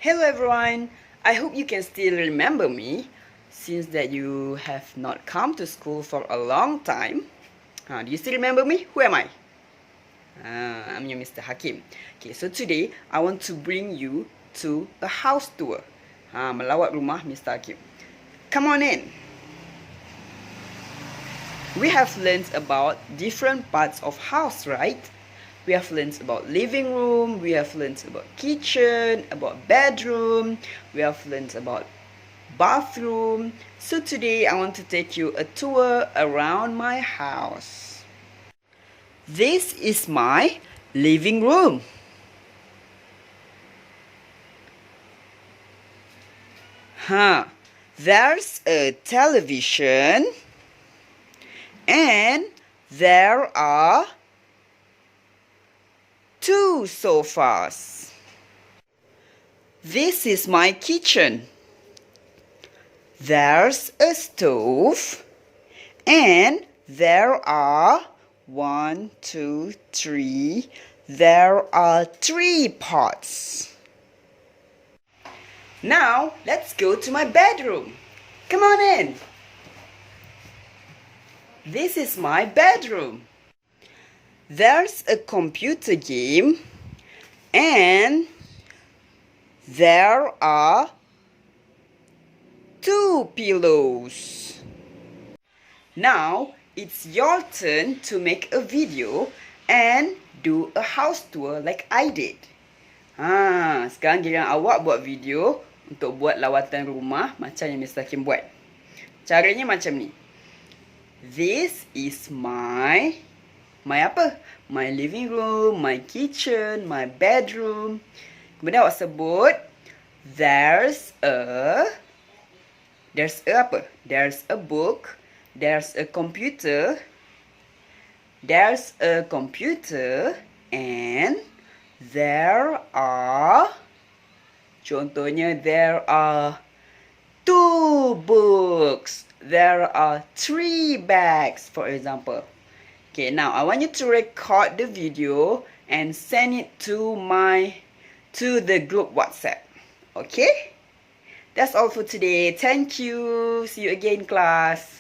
Hello everyone, I hope you can still remember me since that you have not come to school for a long time. Do you still remember me? Who am I? I'm your Mr. Hakim. Okay, so today I want to bring you to a house tour. Melawat rumah Mr. Hakim. Come on in. We have learned about different parts of house, right? We have learned about living room, we have learned about kitchen, about bedroom, we have learned about bathroom. So today I want to take you a tour around my house. This is my living room. There's a television and there are two sofas. This is my kitchen. There's a stove and there are there are three pots. Now let's go to my bedroom. Come on in. This is my bedroom. There's a computer game and there are two pillows. Now it's your turn to make a video and do a house tour like I did. Sekarang giliran awak buat video untuk buat lawatan rumah macam yang Mr. Hakim buat. Caranya macam ni. This is my apa? My living room, my kitchen, my bedroom. Kemudian awak sebut there's a apa? There's a book, there's a computer, and there are contohnya there are two books, there are three bags, for example. Okay, now I want you to record the video and send it to the group WhatsApp. Okay? That's all for today. Thank you. See you again, class.